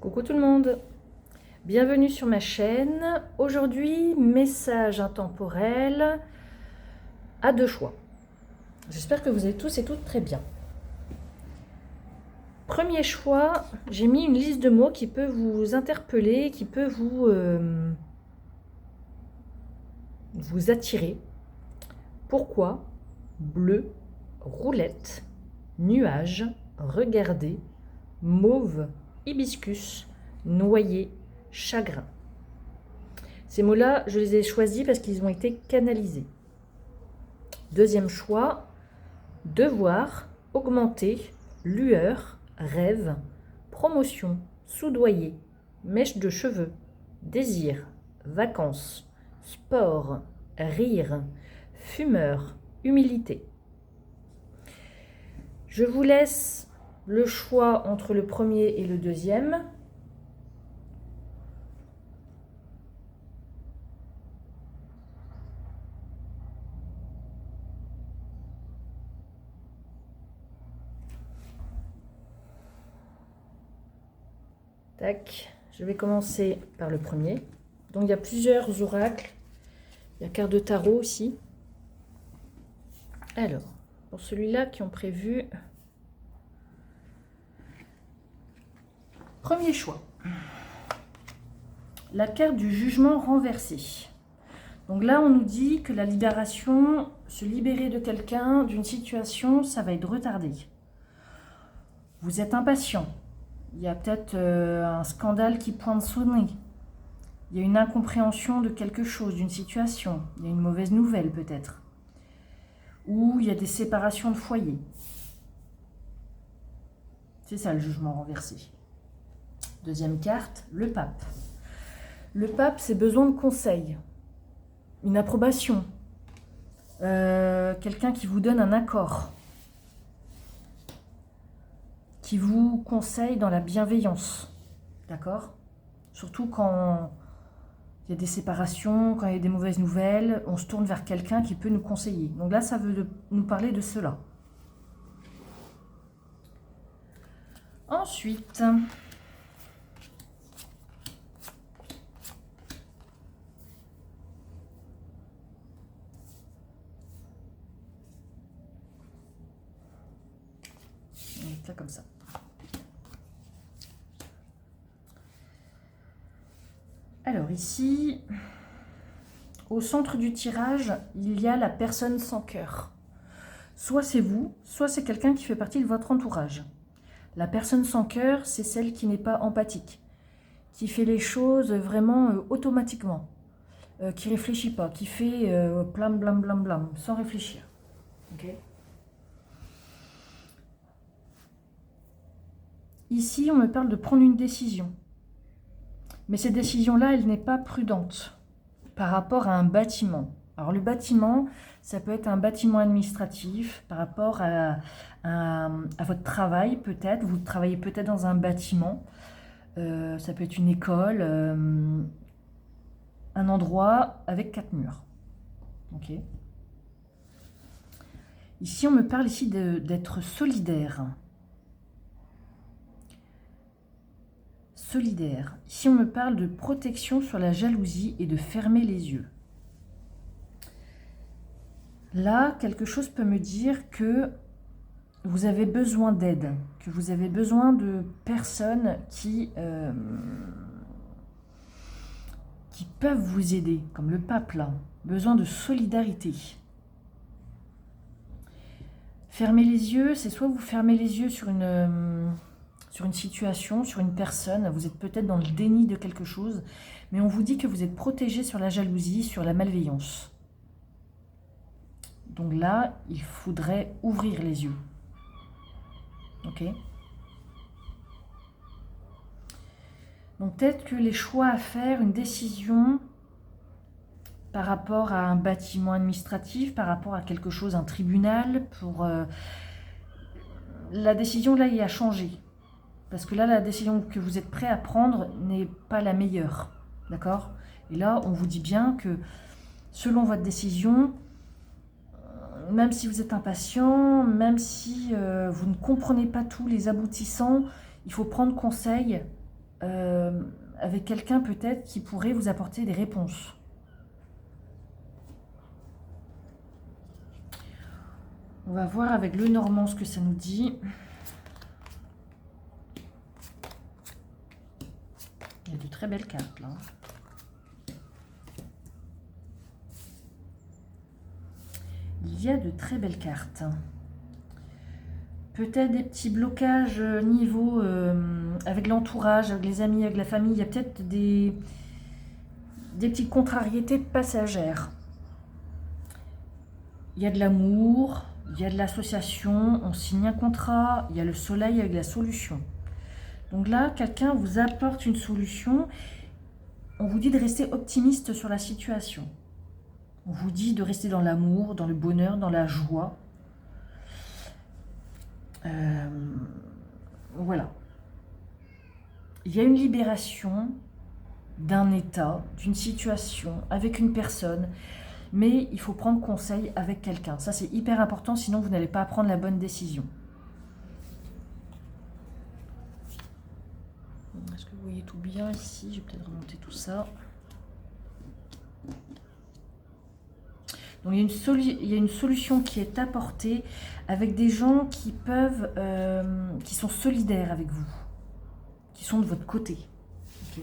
Coucou tout le monde, bienvenue sur ma chaîne. Aujourd'hui, message intemporel à deux choix. J'espère que vous allez tous et toutes très bien. Premier choix, j'ai mis une liste de mots qui peut vous interpeller, qui peut vous attirer. Pourquoi? Bleu, roulette, nuage, regarder, mauve, hibiscus, noyer, chagrin. Ces mots-là, je les ai choisis parce qu'ils ont été canalisés. Deuxième choix, devoir, augmenter, lueur, rêve, promotion, soudoyer, mèche de cheveux, désir, vacances, sport, rire, fumeur, humilité. Je vous laisse le choix entre le premier et le deuxième. Tac, je vais commencer par le premier. Donc il y a plusieurs oracles. Il y a carte de tarot aussi. Alors, pour celui-là qui ont prévu... Premier choix. La carte du jugement renversé. Donc là, on nous dit que la libération, se libérer de quelqu'un, d'une situation, ça va être retardé. Vous êtes impatient. Il y a peut-être un scandale qui pointe son nez. Il y a une incompréhension de quelque chose, d'une situation. Il y a une mauvaise nouvelle peut-être. Ou il y a des séparations de foyer. C'est ça le jugement renversé. Deuxième carte, le pape. Le pape, c'est besoin de conseils, une approbation, quelqu'un qui vous donne un accord, qui vous conseille dans la bienveillance, d'accord? Surtout quand il y a des séparations, quand il y a des mauvaises nouvelles, on se tourne vers quelqu'un qui peut nous conseiller. Donc là, ça veut nous parler de cela. Ensuite... là comme ça. Alors ici, au centre du tirage, il y a la personne sans cœur. Soit c'est vous, soit c'est quelqu'un qui fait partie de votre entourage. La personne sans cœur, c'est celle qui n'est pas empathique, qui fait les choses vraiment automatiquement, qui ne réfléchit pas, qui fait blam blam blam blam, sans réfléchir. Okay. Ici, on me parle de prendre une décision. Mais cette décision-là, elle n'est pas prudente par rapport à un bâtiment. Alors le bâtiment, ça peut être un bâtiment administratif par rapport à votre travail peut-être. Vous travaillez peut-être dans un bâtiment. Ça peut être une école, un endroit avec 4 murs. Ok. Ici, on me parle ici d'être solidaire. Solidaire. Ici, on me parle de protection sur la jalousie et de fermer les yeux. Là, quelque chose peut me dire que vous avez besoin d'aide, que vous avez besoin de personnes qui peuvent vous aider, comme le pape là. Besoin de solidarité. Fermer les yeux, c'est soit vous fermez les yeux sur une situation, sur une personne, vous êtes peut-être dans le déni de quelque chose, mais on vous dit que vous êtes protégé sur la jalousie, sur la malveillance. Donc là, il faudrait ouvrir les yeux. Ok? Donc peut-être que les choix à faire, une décision par rapport à un bâtiment administratif, par rapport à quelque chose, un tribunal, pour la décision là, il a changé. Parce que là, la décision que vous êtes prêt à prendre n'est pas la meilleure. D'accord? Et là, on vous dit bien que selon votre décision, même si vous êtes impatient, même si vous ne comprenez pas tous les aboutissants, il faut prendre conseil avec quelqu'un peut-être qui pourrait vous apporter des réponses. On va voir avec le Normand ce que ça nous dit. Il y a de très belles cartes là. Il y a de très belles cartes. Peut-être des petits blocages niveau avec l'entourage, avec les amis, avec la famille. Il y a peut-être des petites contrariétés passagères. Il y a de l'amour, il y a de l'association, on signe un contrat, il y a le soleil avec la solution. Donc là, quelqu'un vous apporte une solution. On vous dit de rester optimiste sur la situation. On vous dit de rester dans l'amour, dans le bonheur, dans la joie. Voilà. Il y a une libération d'un état, d'une situation, avec une personne. Mais il faut prendre conseil avec quelqu'un. Ça, c'est hyper important, sinon vous n'allez pas prendre la bonne décision. Est-ce que vous voyez tout bien ici? Je vais peut-être remonter tout ça. Donc, il y a une solution qui est apportée avec des gens qui peuvent, qui sont solidaires avec vous, qui sont de votre côté. Okay.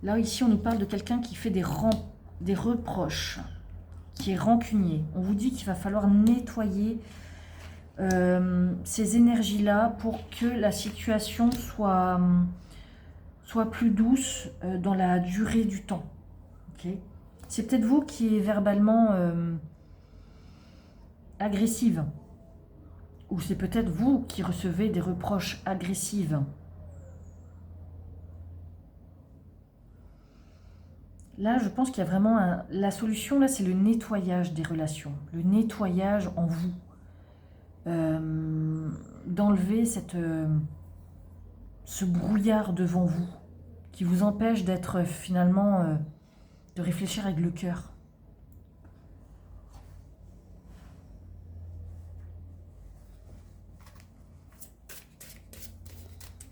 Là, ici, on nous parle de quelqu'un qui fait des reproches, qui est rancunier. On vous dit qu'il va falloir nettoyer ces énergies-là pour que la situation soit plus douce dans la durée du temps. Okay. C'est peut-être vous qui est verbalement agressive. Ou c'est peut-être vous qui recevez des reproches agressifs. Là, je pense qu'il y a vraiment la solution, là, c'est le nettoyage des relations. Le nettoyage en vous. D'enlever ce brouillard devant vous qui vous empêche d'être finalement... de réfléchir avec le cœur.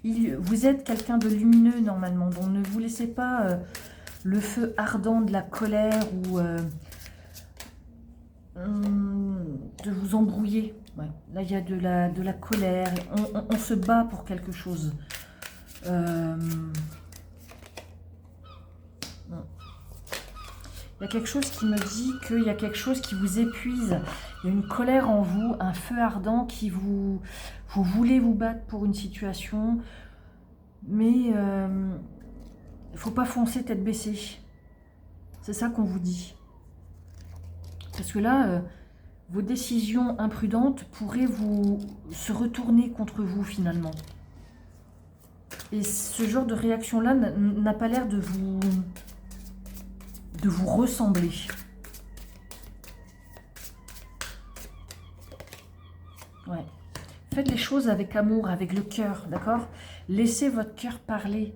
Vous êtes quelqu'un de lumineux normalement, donc ne vous laissez pas le feu ardent de la colère ou de vous embrouiller. Ouais. Là, il y a de la colère. On se bat pour quelque chose. Il y a quelque chose qui me dit qu'il y a quelque chose qui vous épuise. Il y a une colère en vous, un feu ardent qui vous voulez vous battre pour une situation. Mais il ne faut pas foncer tête baissée. C'est ça qu'on vous dit. Parce que là, vos décisions imprudentes pourraient se retourner contre vous finalement. Et ce genre de réaction-là n'a pas l'air de vous ressembler. Ouais. Faites les choses avec amour, avec le cœur, d'accord? Laissez votre cœur parler.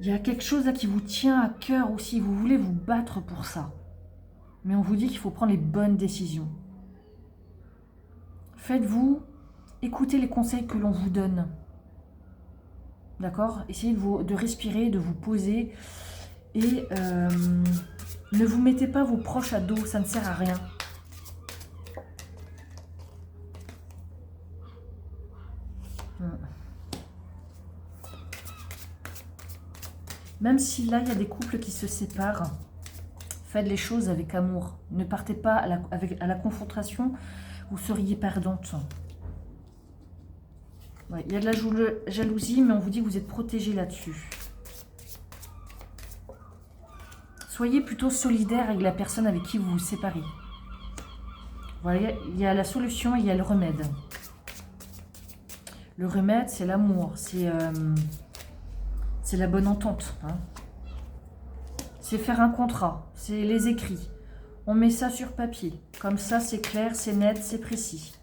Il y a quelque chose là qui vous tient à cœur aussi. Vous voulez vous battre pour ça. Mais on vous dit qu'il faut prendre les bonnes décisions. Faites-vous, écoutez les conseils que l'on vous donne. D'accord? Essayez de respirer, de vous poser. Et ne vous mettez pas vos proches à dos, ça ne sert à rien. Même si là, il y a des couples qui se séparent, faites les choses avec amour. Ne partez pas à la confrontation, vous seriez perdante. Ouais, il y a de la jalousie, mais on vous dit que vous êtes protégé là-dessus. Soyez plutôt solidaire avec la personne avec qui vous vous séparez. Voilà, il y a la solution et il y a le remède. Le remède, c'est l'amour, c'est la bonne entente. Hein. C'est faire un contrat, c'est les écrits. On met ça sur papier. Comme ça, c'est clair, c'est net, c'est précis.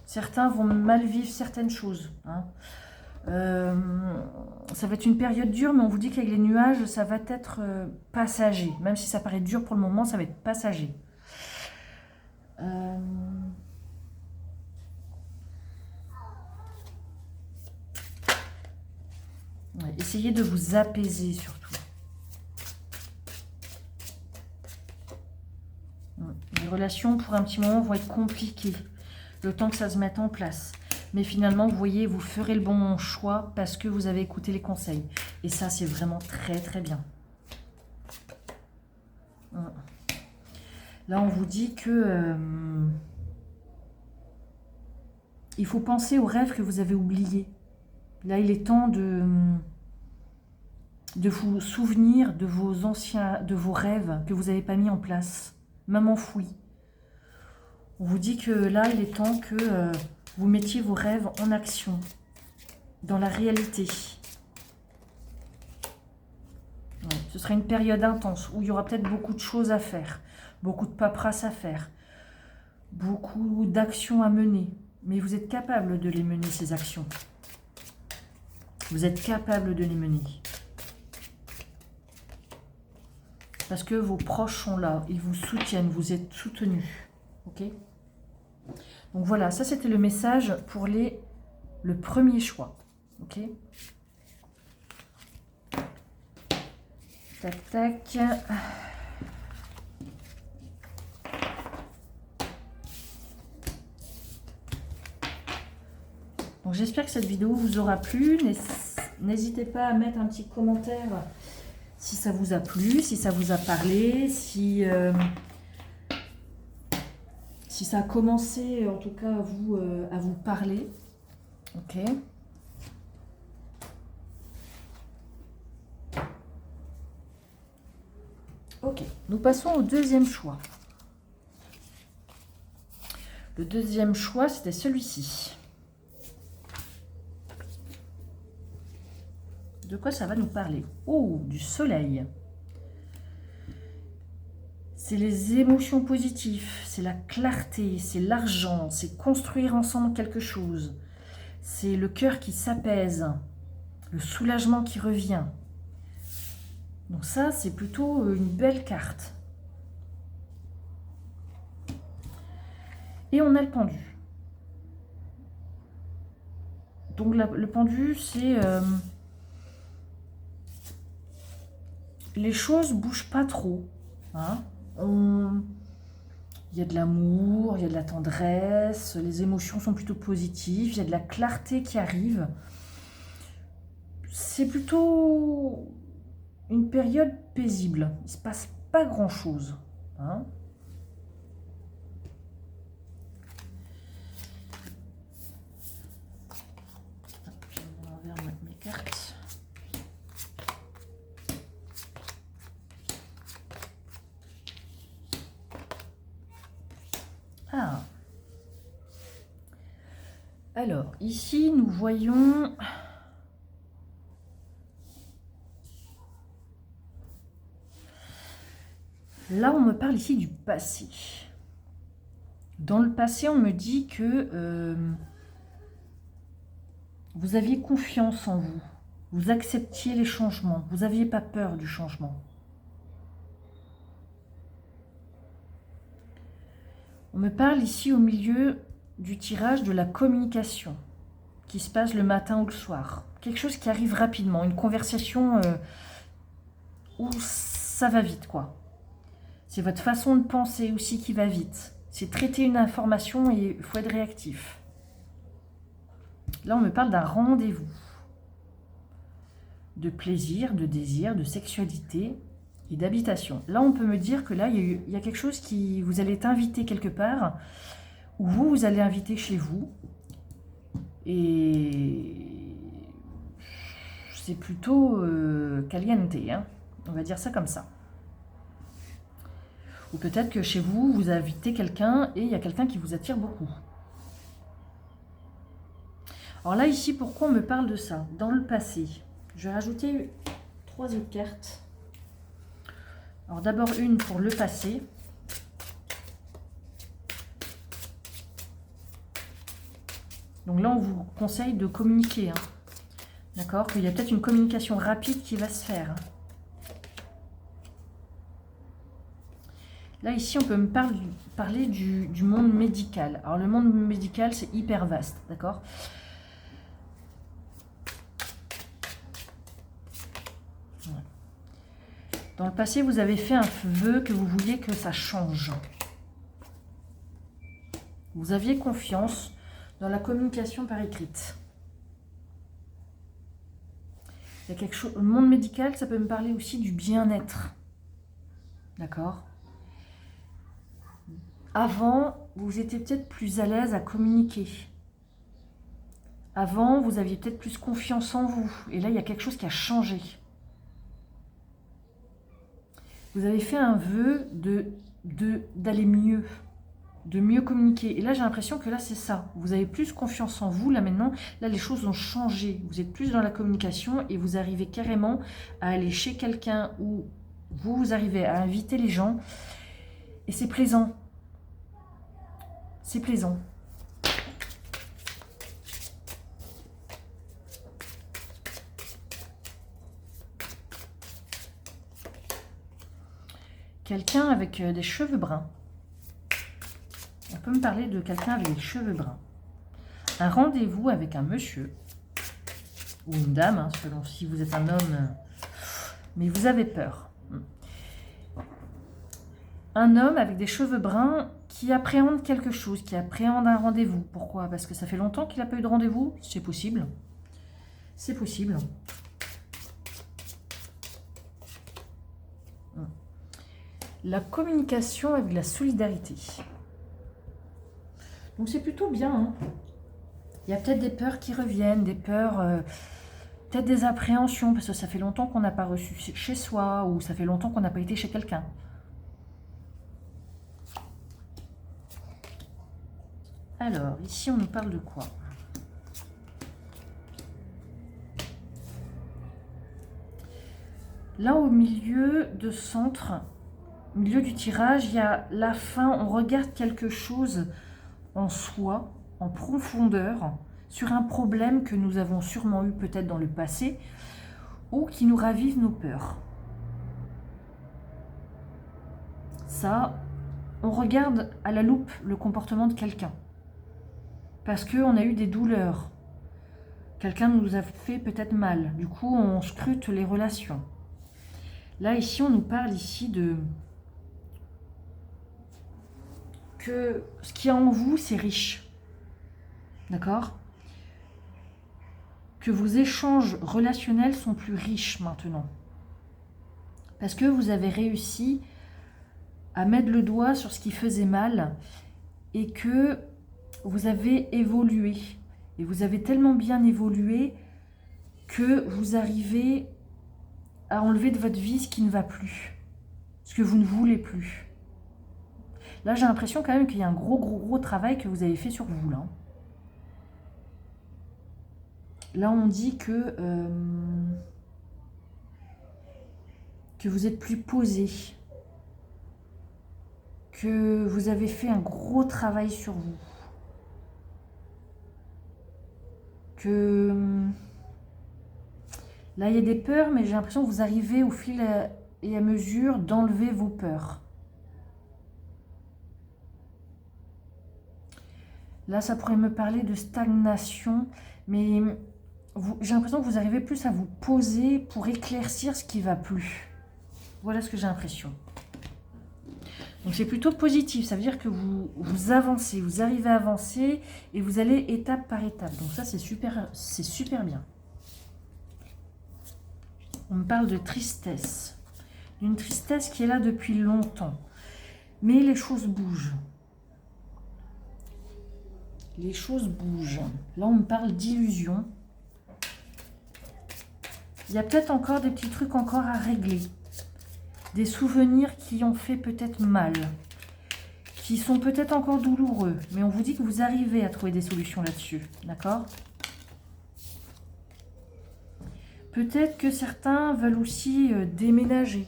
Certains vont mal vivre certaines choses. Hein. ça va être une période dure, mais on vous dit qu'avec les nuages, ça va être passager. Même si ça paraît dur pour le moment, ça va être passager. Ouais, essayez de vous apaiser surtout. Les relations pour un petit moment vont être compliquées, le temps que ça se mette en place. Mais finalement, vous voyez, vous ferez le bon choix parce que vous avez écouté les conseils. Et ça, c'est vraiment très très bien. Là, on vous dit que il faut penser aux rêves que vous avez oubliés. Là, il est temps de vous souvenir de vos rêves que vous n'avez pas mis en place, même enfouis. On vous dit que là, il est temps que vous mettiez vos rêves en action, dans la réalité. Ouais, ce sera une période intense où il y aura peut-être beaucoup de choses à faire, beaucoup de paperasse à faire, beaucoup d'actions à mener. Mais vous êtes capable de les mener, ces actions. Vous êtes capable de les mener. Parce que vos proches sont là, ils vous soutiennent, vous êtes soutenus. Ok ? Donc voilà, ça c'était le message pour le premier choix. Ok ? Tac, tac. Donc j'espère que cette vidéo vous aura plu. N'hésitez pas à mettre un petit commentaire si ça vous a plu, si ça vous a parlé, si ça a commencé en tout cas à vous parler. Ok. Ok, nous passons au deuxième choix. Le deuxième choix, c'était celui-ci. De quoi ça va nous parler? Oh, du soleil. C'est les émotions positives, c'est la clarté, c'est l'argent, c'est construire ensemble quelque chose. C'est le cœur qui s'apaise, le soulagement qui revient. Donc ça, c'est plutôt une belle carte. Et on a le pendu. Donc le pendu, c'est... les choses ne bougent pas trop. Hein. Il y a de l'amour, il y a de la tendresse, les émotions sont plutôt positives, il y a de la clarté qui arrive. C'est plutôt une période paisible. Il ne se passe pas grand-chose. Hein. Je vais envers mes cartes. Ah. Alors, ici, nous voyons... Là, on me parle ici du passé. Dans le passé, on me dit que vous aviez confiance en vous. Vous acceptiez les changements. Vous n'aviez pas peur du changement. On me parle ici au milieu du tirage de la communication qui se passe le matin ou le soir. Quelque chose qui arrive rapidement. Une conversation où ça va vite, quoi. C'est votre façon de penser aussi qui va vite. C'est traiter une information et il faut être réactif. Là, on me parle d'un rendez-vous. De plaisir, de désir, de sexualité et d'habitation. Là, on peut me dire que là, il y a quelque chose qui... Vous allez être invité quelque part, ou vous allez inviter chez vous. Et c'est plutôt caliente, hein. On va dire ça comme ça. Ou peut-être que chez vous, vous invitez quelqu'un et il y a quelqu'un qui vous attire beaucoup. Alors là, ici, pourquoi on me parle de ça? Dans le passé. Je vais rajouter 3 autres cartes. Alors d'abord une pour le passé. Donc là, on vous conseille de communiquer. Hein. D'accord? Qu'il y a peut-être une communication rapide qui va se faire. Là, ici, on peut me parler du monde médical. Alors, le monde médical, c'est hyper vaste, d'accord? Dans le passé, vous avez fait un vœu que vous vouliez que ça change. Vous aviez confiance dans la communication par écrite. Il y a quelque chose. Le monde médical, ça peut me parler aussi du bien-être. D'accord? Avant, vous étiez peut-être plus à l'aise à communiquer. Avant, vous aviez peut-être plus confiance en vous. Et là, il y a quelque chose qui a changé. Vous avez fait un vœu d'aller mieux, de mieux communiquer. Et là, j'ai l'impression que là, c'est ça. Vous avez plus confiance en vous. Là, maintenant, là, les choses ont changé. Vous êtes plus dans la communication et vous arrivez carrément à aller chez quelqu'un où vous arrivez à inviter les gens. Et c'est plaisant. C'est plaisant. Quelqu'un avec des cheveux bruns. On peut me parler de quelqu'un avec des cheveux bruns. Un rendez-vous avec un monsieur ou une dame, hein, selon si vous êtes un homme, mais vous avez peur. Un homme avec des cheveux bruns qui appréhende quelque chose, qui appréhende un rendez-vous. Pourquoi? Parce que ça fait longtemps qu'il n'a pas eu de rendez-vous. C'est possible. C'est possible. La communication avec la solidarité. Donc c'est plutôt bien. Hein. Il y a peut-être des peurs qui reviennent, des peurs, peut-être des appréhensions, parce que ça fait longtemps qu'on n'a pas reçu chez soi, ou ça fait longtemps qu'on n'a pas été chez quelqu'un. Alors, ici, on nous parle de quoi? Là, au milieu de centre, au milieu du tirage, il y a la fin. On regarde quelque chose en soi, en profondeur, sur un problème que nous avons sûrement eu peut-être dans le passé, ou qui nous ravive nos peurs. Ça, on regarde à la loupe le comportement de quelqu'un. Parce qu'on a eu des douleurs. Quelqu'un nous a fait peut-être mal. Du coup, on scrute les relations. Là, ici, on nous parle ici de... que ce qu'il y a en vous, c'est riche. D'accord? Que vos échanges relationnels sont plus riches maintenant. Parce que vous avez réussi à mettre le doigt sur ce qui faisait mal et que vous avez évolué. Et vous avez tellement bien évolué que vous arrivez à enlever de votre vie ce qui ne va plus. Ce que vous ne voulez plus. Là, j'ai l'impression quand même qu'il y a un gros travail que vous avez fait sur vous, là. Là, on dit que vous êtes plus posé. Que vous avez fait un gros travail sur vous. Que là, il y a des peurs, mais j'ai l'impression que vous arrivez au fil et à mesure d'enlever vos peurs. Là, ça pourrait me parler de stagnation, mais j'ai l'impression que vous arrivez plus à vous poser pour éclaircir ce qui ne va plus. Voilà ce que j'ai l'impression. Donc c'est plutôt positif, ça veut dire que vous avancez, vous arrivez à avancer et vous allez étape par étape. Donc ça, c'est super bien. On me parle de tristesse. Une tristesse qui est là depuis longtemps. Mais les choses bougent. Les choses bougent. Là, on me parle d'illusion. Il y a peut-être encore des petits trucs encore à régler. Des souvenirs qui ont fait peut-être mal. Qui sont peut-être encore douloureux. Mais on vous dit que vous arrivez à trouver des solutions là-dessus. D'accord ? Peut-être que certains veulent aussi déménager.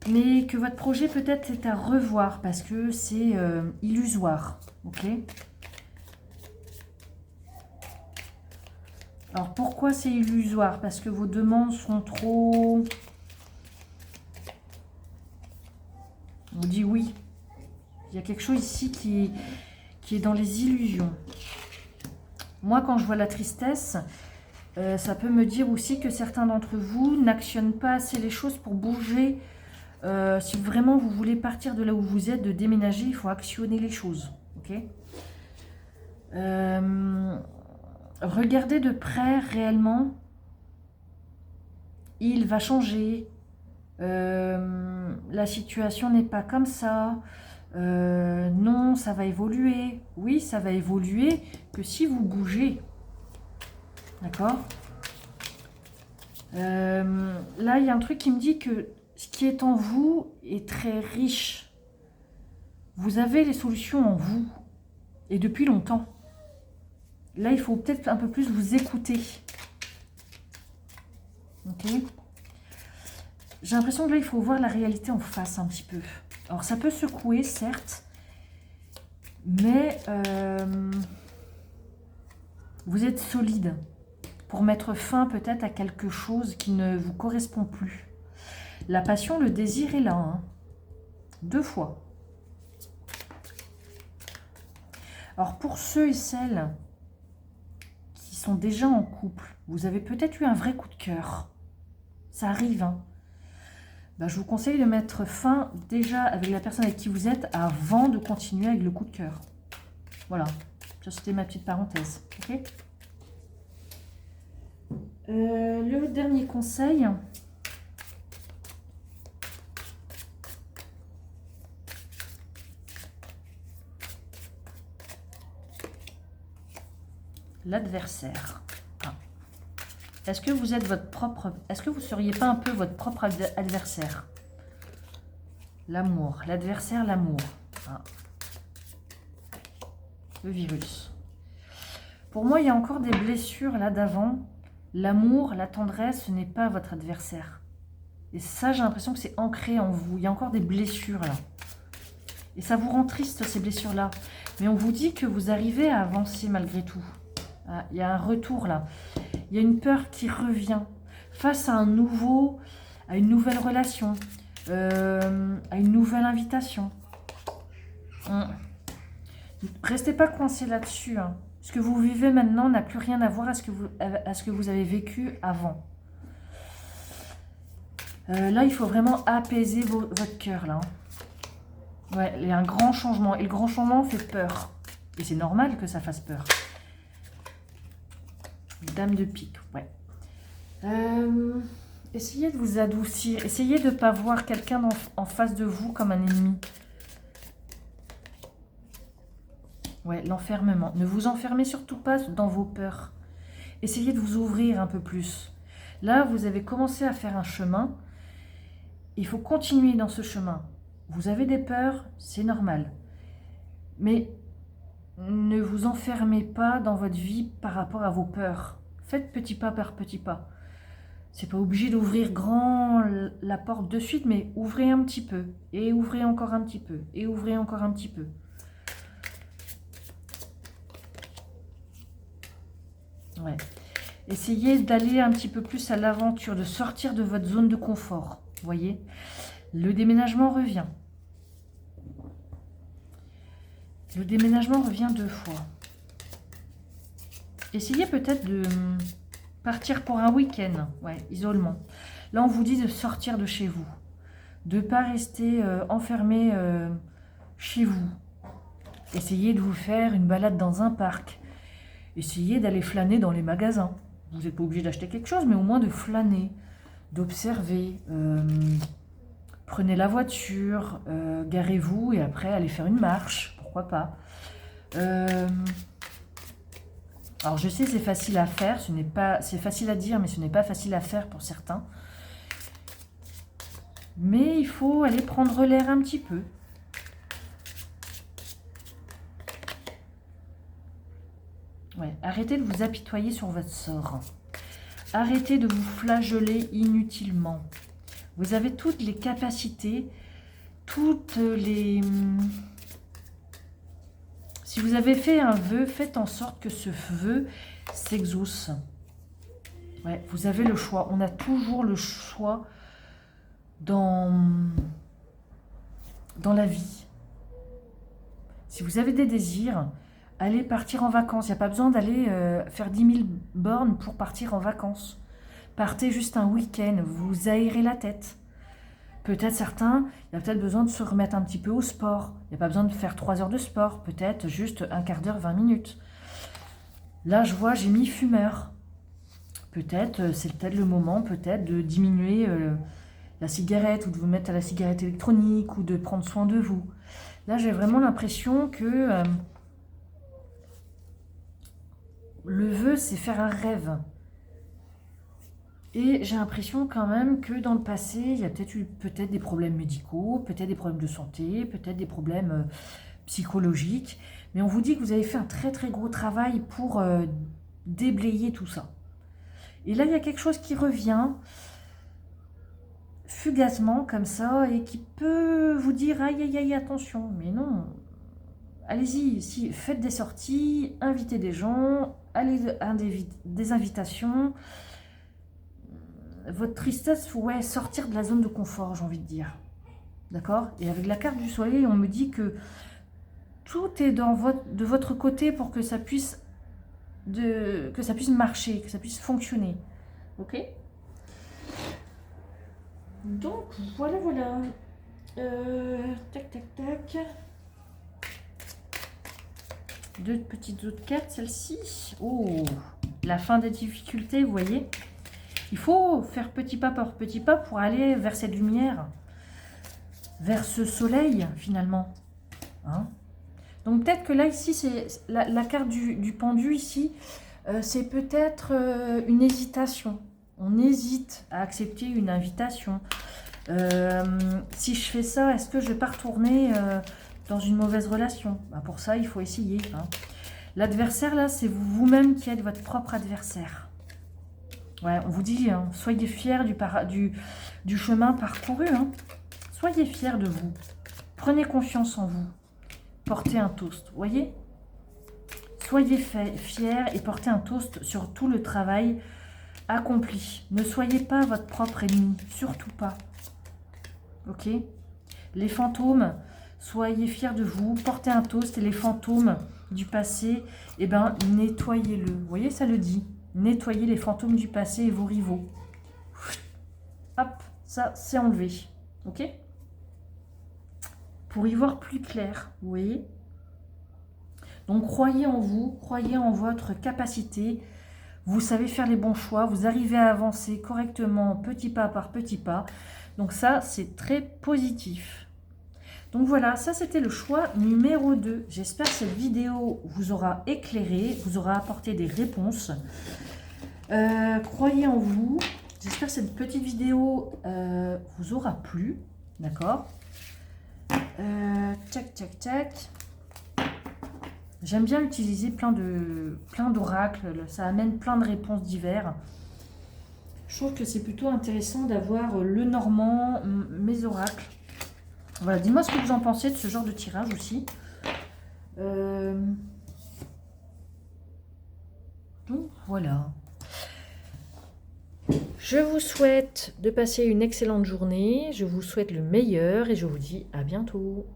Mais que votre projet peut-être est à revoir parce que c'est illusoire. Ok ? Alors, pourquoi c'est illusoire? Parce que vos demandes sont trop... On vous dit oui. Il y a quelque chose ici qui est dans les illusions. Moi, quand je vois la tristesse, ça peut me dire aussi que certains d'entre vous n'actionnent pas assez les choses pour bouger. Si vraiment vous voulez partir de là où vous êtes, de déménager, il faut actionner les choses. Ok. Regardez de près réellement. Il va changer. La situation n'est pas comme ça. Non, ça va évoluer. Oui, ça va évoluer que si vous bougez. D'accord. Là, il y a un truc qui me dit que ce qui est en vous est très riche. Vous avez les solutions en vous. Et depuis longtemps. Là, il faut peut-être un peu plus vous écouter. Ok. J'ai l'impression que là, il faut voir la réalité en face un petit peu. Alors, ça peut secouer, certes. Mais vous êtes solide pour mettre fin peut-être à quelque chose qui ne vous correspond plus. La passion, le désir est là. Hein. 2 fois. Alors, pour ceux et celles qui sont déjà en couple, vous avez peut-être eu un vrai coup de cœur. Ça arrive, hein. Ben, je vous conseille de mettre fin déjà avec la personne avec qui vous êtes avant de continuer avec le coup de cœur. Voilà, ça c'était ma petite parenthèse. Okay. Le dernier conseil. L'adversaire. Ah. Est-ce que vous êtes votre propre... Est-ce que vous ne seriez pas un peu votre propre adversaire? L'amour. L'adversaire, l'amour. Ah. Le virus. Pour moi, il y a encore des blessures là d'avant. L'amour, la tendresse, ce n'est pas votre adversaire. Et ça, j'ai l'impression que c'est ancré en vous. Il y a encore des blessures là. Et ça vous rend triste, ces blessures-là. Mais on vous dit que vous arrivez à avancer malgré tout. Ah, il y a un retour là. Il y a une peur qui revient face à une nouvelle relation, à une nouvelle invitation. Restez pas coincé là-dessus. Hein. Ce que vous vivez maintenant n'a plus rien à voir à ce que vous avez vécu avant. Là, il faut vraiment apaiser votre cœur là. Ouais, il y a un grand changement. Et le grand changement fait peur. Et c'est normal que ça fasse peur. Dame de pique, ouais. Essayez de vous adoucir. Essayez de ne pas voir quelqu'un en face de vous comme un ennemi. Ouais, l'enfermement. Ne vous enfermez surtout pas dans vos peurs. Essayez de vous ouvrir un peu plus. Là, vous avez commencé à faire un chemin. Il faut continuer dans ce chemin. Vous avez des peurs, c'est normal. Mais ne vous enfermez pas dans votre vie par rapport à vos peurs. Faites petit pas par petit pas. C'est pas obligé d'ouvrir grand la porte de suite, mais ouvrez un petit peu. Et ouvrez encore un petit peu. Et ouvrez encore un petit peu. Ouais. Essayez d'aller un petit peu plus à l'aventure, de sortir de votre zone de confort. Vous voyez? Le déménagement revient. Le déménagement revient 2 fois. Essayez peut-être de partir pour un week-end. Ouais, isolement. Là, on vous dit de sortir de chez vous. De ne pas rester enfermé chez vous. Essayez de vous faire une balade dans un parc. Essayez d'aller flâner dans les magasins. Vous n'êtes pas obligé d'acheter quelque chose, mais au moins de flâner, d'observer. Prenez la voiture, garez-vous et après allez faire une marche. Pourquoi pas. Alors je sais, c'est facile à faire, c'est facile à dire, mais ce n'est pas facile à faire pour certains. Mais il faut aller prendre l'air un petit peu. Ouais, arrêtez de vous apitoyer sur votre sort. Arrêtez de vous flageller inutilement. Vous avez toutes les capacités, toutes les... Si vous avez fait un vœu, faites en sorte que ce vœu s'exauce. Ouais, vous avez le choix. On a toujours le choix dans la vie. Si vous avez des désirs, allez partir en vacances. Il n'y a pas besoin d'aller faire 10 000 bornes pour partir en vacances. Partez juste un week-end, vous aérez la tête. Peut-être certains, il y a peut-être besoin de se remettre un petit peu au sport. Il n'y a pas besoin de faire 3 heures de sport, peut-être juste un quart d'heure, 20 minutes. Là, je vois, j'ai mis fumeur. Peut-être, c'est peut-être le moment peut-être de diminuer la cigarette ou de vous mettre à la cigarette électronique ou de prendre soin de vous. Là, j'ai vraiment l'impression que le vœu, c'est faire un rêve. Et j'ai l'impression quand même que dans le passé, il y a peut-être eu des problèmes médicaux, peut-être des problèmes de santé, peut-être des problèmes psychologiques. Mais on vous dit que vous avez fait un très très gros travail pour déblayer tout ça. Et là, il y a quelque chose qui revient fugacement comme ça et qui peut vous dire aïe aïe aïe attention. Mais non, allez-y, si, faites des sorties, invitez des gens, allez à des invitations. Votre tristesse, ouais, sortir de la zone de confort, j'ai envie de dire. D'accord? Et avec la carte du soleil, on me dit que tout est de votre côté pour que ça puisse marcher, que ça puisse fonctionner. Ok? Donc, voilà, voilà. Tac, tac, tac. Deux petites autres cartes, celle-ci. Oh, la fin des difficultés, vous voyez? Il faut faire petit pas par petit pas pour aller vers cette lumière, vers ce soleil, finalement. Hein? Donc, peut-être que là, ici, c'est la carte du pendu, ici, c'est peut-être une hésitation. On hésite à accepter une invitation. Si je fais ça, est-ce que je ne vais pas retourner dans une mauvaise relation? Bah, pour ça, il faut essayer. Hein. L'adversaire, là, c'est vous-même qui êtes votre propre adversaire. Ouais, on vous dit, hein, soyez fiers du chemin parcouru. Hein. Soyez fiers de vous. Prenez confiance en vous. Portez un toast, vous voyez? Soyez fiers et portez un toast sur tout le travail accompli. Ne soyez pas votre propre ennemi, surtout pas. Ok? Les fantômes, soyez fiers de vous, portez un toast et les fantômes du passé, eh ben, nettoyez-le. Vous voyez, ça le dit. Nettoyez les fantômes du passé et vos rivaux. Hop, ça, c'est enlevé. Ok? Pour y voir plus clair, vous voyez? Donc, croyez en vous, croyez en votre capacité. Vous savez faire les bons choix, vous arrivez à avancer correctement, petit pas par petit pas. Donc ça, c'est très positif. Donc voilà, ça c'était le choix numéro 2. J'espère que cette vidéo vous aura éclairé, vous aura apporté des réponses. Croyez en vous. J'espère que cette petite vidéo vous aura plu. D'accord? Tac, tac, tac. J'aime bien utiliser plein d'oracles. Ça amène plein de réponses diverses. Je trouve que c'est plutôt intéressant d'avoir le normand, mes oracles. Voilà, dis-moi ce que vous en pensez de ce genre de tirage aussi. Donc voilà. Je vous souhaite de passer une excellente journée. Je vous souhaite le meilleur et je vous dis à bientôt.